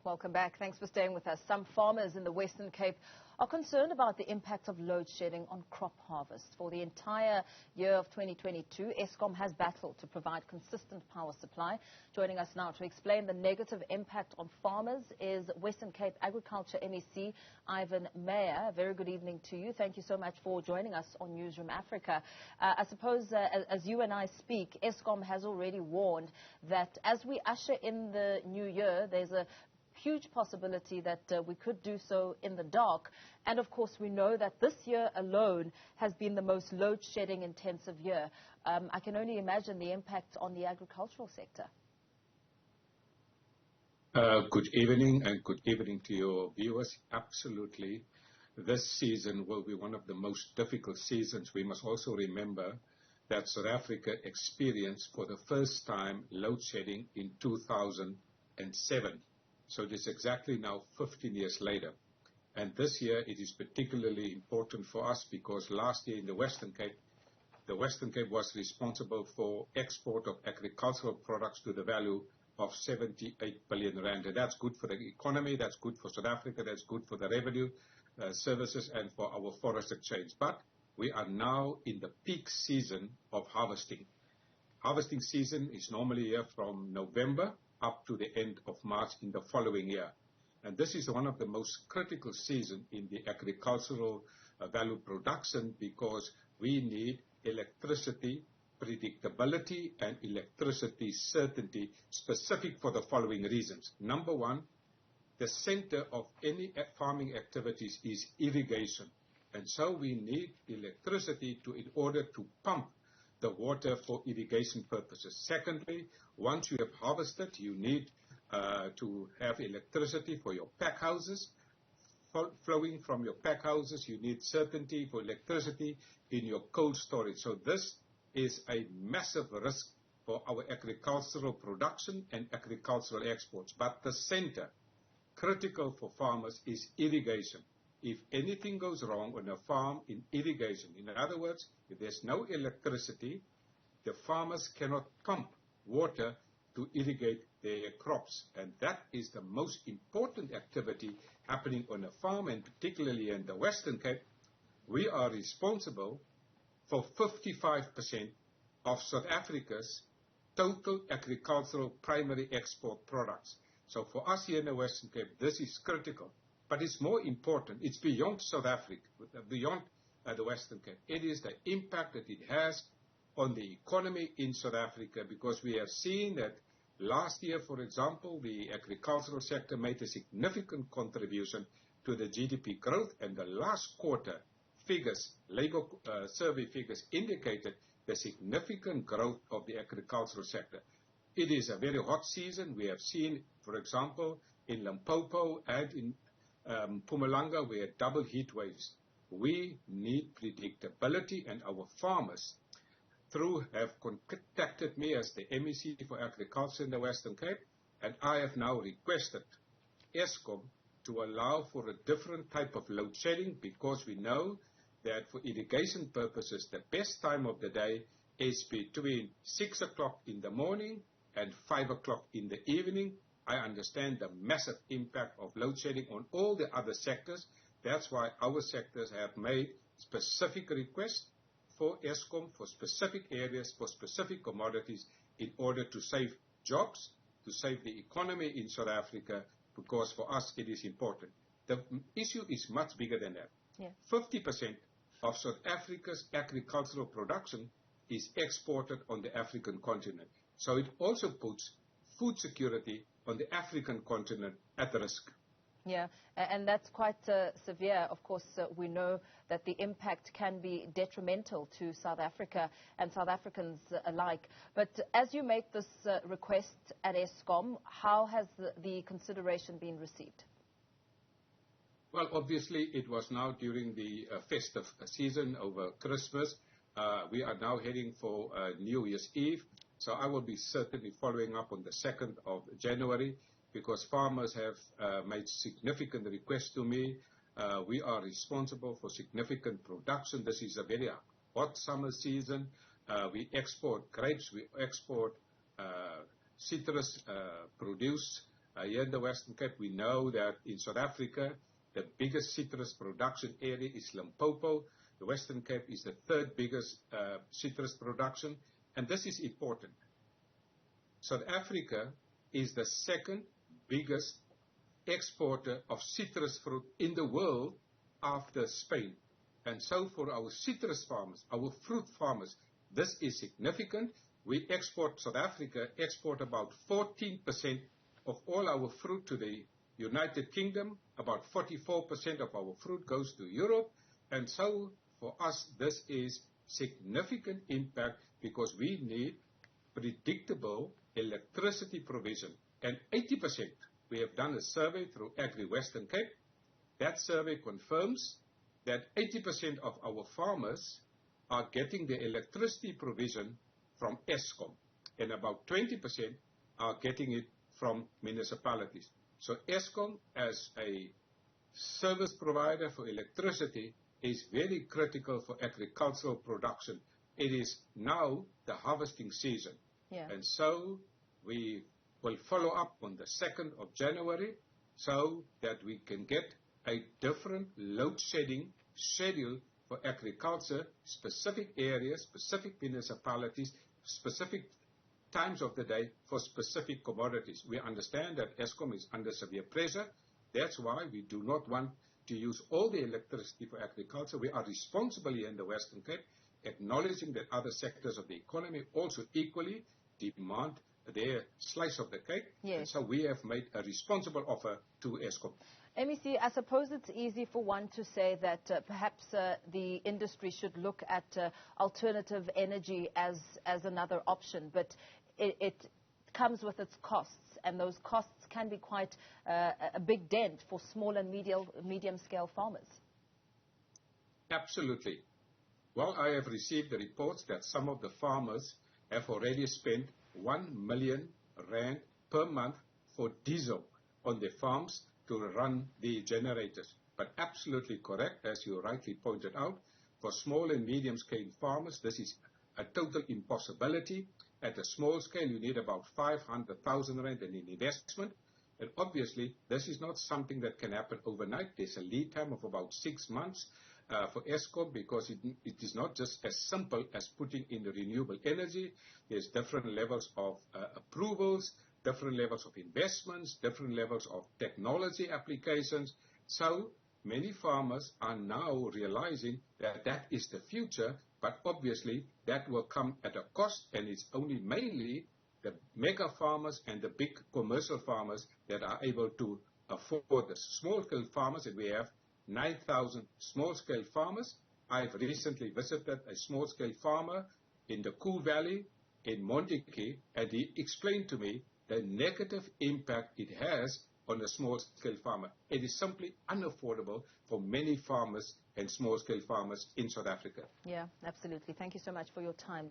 Welcome back. Thanks for staying with us. Some farmers in the Western Cape are concerned about the impact of load shedding on crop harvest. For the entire year of 2022, Eskom has battled to provide consistent power supply. Joining us now to explain the negative impact on farmers is Western Cape Agriculture MEC Ivan Meyer. Very good evening to you. Thank you so much for joining us on Newzroom Afrika. I suppose as you and I speak, Eskom has already warned that as we usher in the new year, there's a huge possibility that we could do so in the dark. And of course, we know that this year alone has been the most load shedding intensive year. I can only imagine the impact on the agricultural sector. Good evening, and good evening to your viewers. Absolutely. This season will be one of the most difficult seasons. We must also remember that South Africa experienced for the first time load shedding in 2007. So it is exactly now 15 years later. And this year it is particularly important for us because last year in the Western Cape was responsible for export of agricultural products to the value of 78 billion rand. And that's good for the economy, that's good for South Africa, that's good for the revenue services and for our forest exchange. But we are now in the peak season of harvesting. Harvesting season is normally here from November up to the end of March in the following year. And this is one of the most critical seasons in the agricultural value production because we need electricity predictability and electricity certainty specific for the following reasons. Number one, the center of any farming activities is irrigation. And so we need electricity in order to pump the water for irrigation purposes. Secondly, once you have harvested, you need to have electricity for your pack houses. Flowing from your pack houses, you need certainty for electricity in your cold storage. So this is a massive risk for our agricultural production and agricultural exports. But the center, critical for farmers, is irrigation. If anything goes wrong on a farm in irrigation, in other words, if there's no electricity, the farmers cannot pump water to irrigate their crops. And that is the most important activity happening on a farm, and particularly in the Western Cape. We are responsible for 55% of South Africa's total agricultural primary export products. So for us here in the Western Cape, this is critical. But it's more important, it's beyond South Africa, beyond the Western Cape. It is the impact that it has on the economy in South Africa, because we have seen that last year, for example, the agricultural sector made a significant contribution to the GDP growth, and the last quarter figures, labor survey figures, indicated the significant growth of the agricultural sector. It is a very hot season. We have seen, for example, in Limpopo and in Mpumalanga, we had double heat waves. We need predictability, and our farmers have contacted me as the MEC for Agriculture in the Western Cape, and I have now requested Eskom to allow for a different type of load shedding, because we know that for irrigation purposes, the best time of the day is between 6 o'clock in the morning and 5 o'clock in the evening. I understand the massive impact of load shedding on all the other sectors. That's why our sectors have made specific requests for Eskom, for specific areas, for specific commodities, in order to save jobs, to save the economy in South Africa, because for us it is important. The issue is much bigger than that. Yeah. 50% of South Africa's agricultural production is exported on the African continent. So it also puts food security on the African continent at risk. Yeah, and that's quite severe. Of course, we know that the impact can be detrimental to South Africa and South Africans alike. But as you make this request at Eskom, how has the consideration been received? Well, obviously, it was now during the festive season over Christmas. We are now heading for New Year's Eve. So I will be certainly following up on the 2nd of January, because farmers have made significant requests to me. We are responsible for significant production. This is a very hot summer season. We export grapes, we export citrus produce, Here in the Western Cape, we know that in South Africa, the biggest citrus production area is Limpopo. The Western Cape is the third biggest citrus production, and this is important. South Africa is the second biggest exporter of citrus fruit in the world after Spain. And so for our citrus farmers, our fruit farmers, this is significant. We export, South Africa export about 14% of all our fruit to the United Kingdom. About 44% of our fruit goes to Europe. And so for us, this is significant impact because we need predictable electricity provision. And 80%, we have done a survey through Agri-Western Cape. That survey confirms that 80% of our farmers are getting the electricity provision from Eskom, and about 20% are getting it from municipalities. So Eskom, as a service provider for electricity, is very critical for agricultural production. It is now the harvesting season. Yeah. And so we will follow up on the 2nd of January so that we can get a different load shedding schedule for agriculture, specific areas, specific municipalities, specific times of the day for specific commodities. We understand that Eskom is under severe pressure. That's why we do not want to use all the electricity for agriculture. We are responsible here in the Western Cape, acknowledging that other sectors of the economy also equally demand their slice of the cake. Yes. And so we have made a responsible offer to Eskom. MEC, I suppose it's easy for one to say that perhaps the industry should look at alternative energy as another option, but it comes with its costs, and those costs can be quite a big dent for small and medium-scale farmers. Absolutely. Well, I have received the reports that some of the farmers have already spent 1 million rand per month for diesel on their farms to run the generators. But absolutely correct, as you rightly pointed out, for small and medium-scale farmers, this is a total impossibility. At a small scale, you need about 500,000 rand in investment. And obviously, this is not something that can happen overnight. There's a lead time of about 6 months for Eskom, because it is not just as simple as putting in the renewable energy. There's different levels of approvals, different levels of investments, different levels of technology applications. So many farmers are now realizing that that is the future, but obviously that will come at a cost, and it's only mainly the mega farmers and the big commercial farmers that are able to afford this. Small-scale farmers, and we have 9,000 small-scale farmers. I've recently visited a small-scale farmer in the Koo Valley in Montetjie, and he explained to me the negative impact it has on a small-scale farmer. It is simply unaffordable for many farmers and small-scale farmers in South Africa. Yeah, absolutely. Thank you so much for your time.